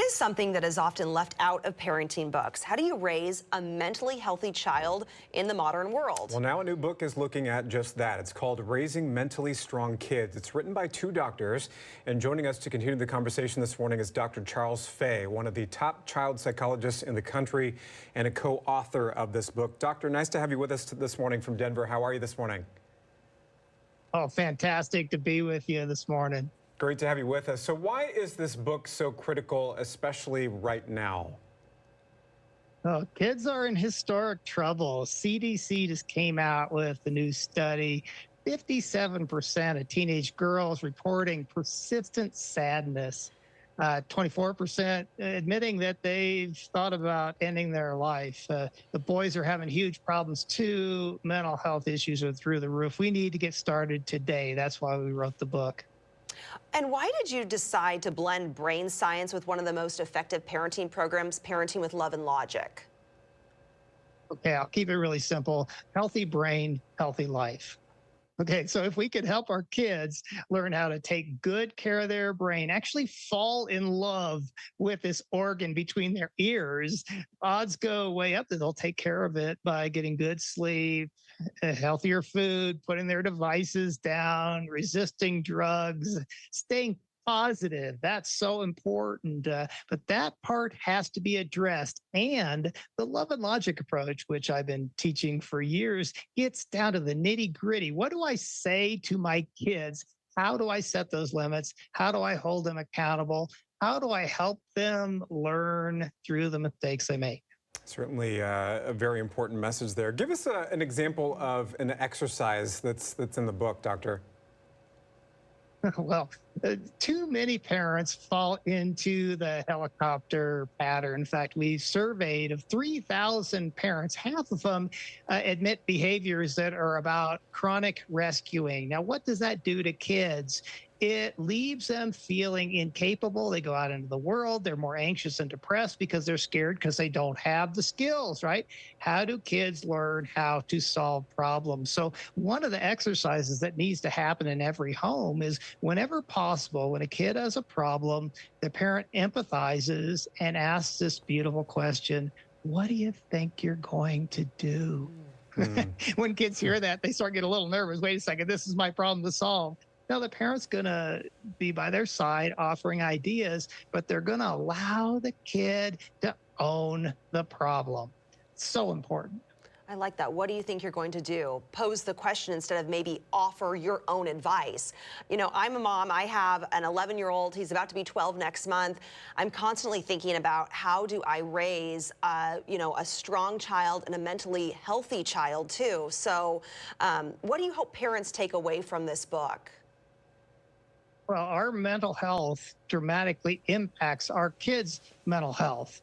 is something that is often left out of parenting books. How do you raise a mentally healthy child in the modern world? Well, now a new book is looking at just that. It's called Raising Mentally Strong Kids. It's written by two doctors, and joining us to continue the conversation this morning is Dr. Charles Fay, one of the top child psychologists in the country and a co-author of this book. Doctor, nice to have you with us this morning from Denver. How are you this morning? Oh, fantastic to be with you this morning. Great to have you with us. So why is this book so critical, especially right now? Oh, kids are in historic trouble. CDC just came out with a new study. 57% of teenage girls reporting persistent sadness. 24% admitting that they've thought about ending their life. The boys are having huge problems too. Mental health issues are through the roof. We need to get started today. That's why we wrote the book. And why did you decide to blend brain science with one of the most effective parenting programs, Parenting with Love and Logic? Okay, I'll keep it really simple. Healthy brain, healthy life. Okay, so if we could help our kids learn how to take good care of their brain, actually fall in love with this organ between their ears, odds go way up that they'll take care of it by getting good sleep, healthier food, putting their devices down, resisting drugs, staying positive. That's so important. But that part has to be addressed. And the love and logic approach, which I've been teaching for years, gets down to the nitty gritty. What do I say to my kids? How do I set those limits? How do I hold them accountable? How do I help them learn through the mistakes they make? Certainly a very important message there. Give us an example of an exercise that's in the book, Doctor. Well, too many parents fall into the helicopter pattern. In fact, we surveyed of 3,000 parents, half of them admit behaviors that are about chronic rescuing. Now, what does that do to kids? It leaves them feeling incapable. They go out into the world. They're more anxious and depressed because they're scared because they don't have the skills, right? How do kids learn how to solve problems? So one of the exercises that needs to happen in every home is whenever possible, when a kid has a problem, the parent empathizes and asks this beautiful question, what do you think you're going to do? When kids hear that, they start getting a little nervous. Wait a second, this is my problem to solve. Now, the parent's going to be by their side offering ideas, but they're going to allow the kid to own the problem. So important. I like that. What do you think you're going to do? Pose the question instead of maybe offer your own advice. You know, I'm a mom. I have an 11-year-old. He's about to be 12 next month. I'm constantly thinking about how do I raise, a strong child and a mentally healthy child too. So what do you hope parents take away from this book? Well, our mental health dramatically impacts our kids' mental health.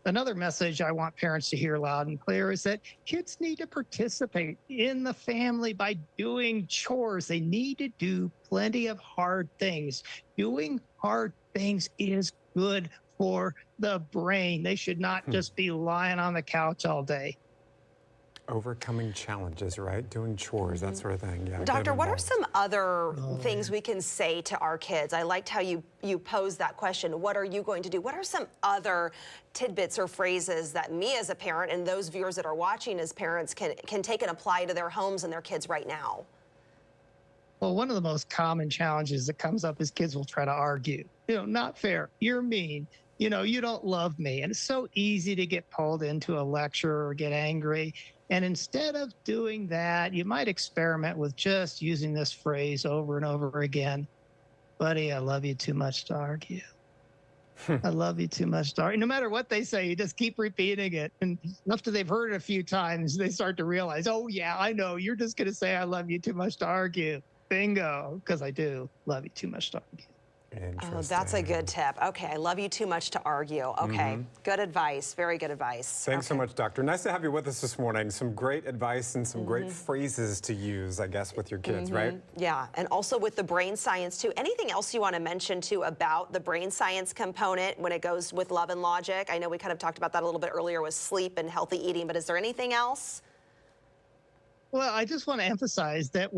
Another message I want parents to hear loud and clear is that kids need to participate in the family by doing chores. They need to do plenty of hard things. Doing hard things is good for the brain. They should not just be lying on the couch all day. Overcoming challenges, right? Doing chores, that sort of thing. Yeah. Doctor, what are some other things we can say to our kids? I liked how you posed that question. What are you going to do? What are some other tidbits or phrases that me as a parent and those viewers that are watching as parents can take and apply to their homes and their kids right now? Well, one of the most common challenges that comes up is kids will try to argue. Not fair. You're mean. You don't love me. And it's so easy to get pulled into a lecture or get angry. And instead of doing that, you might experiment with just using this phrase over and over again. Buddy, I love you too much to argue. I love you too much to argue. No matter what they say, you just keep repeating it. And after they've heard it a few times, they start to realize, oh, yeah, I know. You're just going to say, I love you too much to argue. Bingo, because I do love you too much to argue. Oh, that's a good tip. Okay, I love you too much to argue. Okay, good advice. Very good advice. Thanks so much, Doctor. Nice to have you with us this morning. Some great advice and some great phrases to use, I guess, with your kids, right? Yeah, and also with the brain science, too. Anything else you want to mention, too, about the brain science component when it goes with love and logic? I know we kind of talked about that a little bit earlier with sleep and healthy eating, but is there anything else? Well, I just want to emphasize that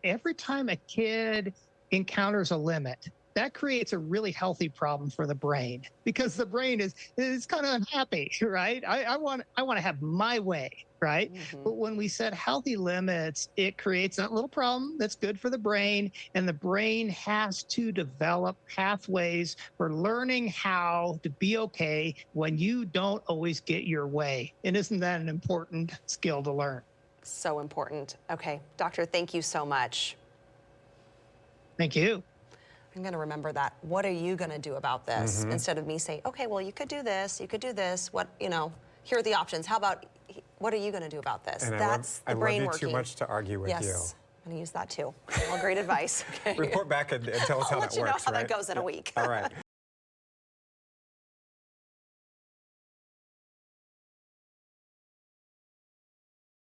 every time a kid encounters a limit, that creates a really healthy problem for the brain, because the brain is kind of unhappy, right? I want to have my way, right? But when we set healthy limits, it creates that little problem that's good for the brain, and the brain has to develop pathways for learning how to be okay when you don't always get your way. And isn't that an important skill to learn? So important. Okay, doctor, thank you so much. Thank you. I'm going to remember that. What are you going to do about this? Instead of me saying, okay, well, you could do this, you could do this. What, you know, here are the options. How about, what are you going to do about this? And That's the brain working. I love you too much to argue with you. Yes, I'm going to use that too. All great advice. Okay. Report back and tell us how that I'll let you know works, how right? that goes in a week. All right.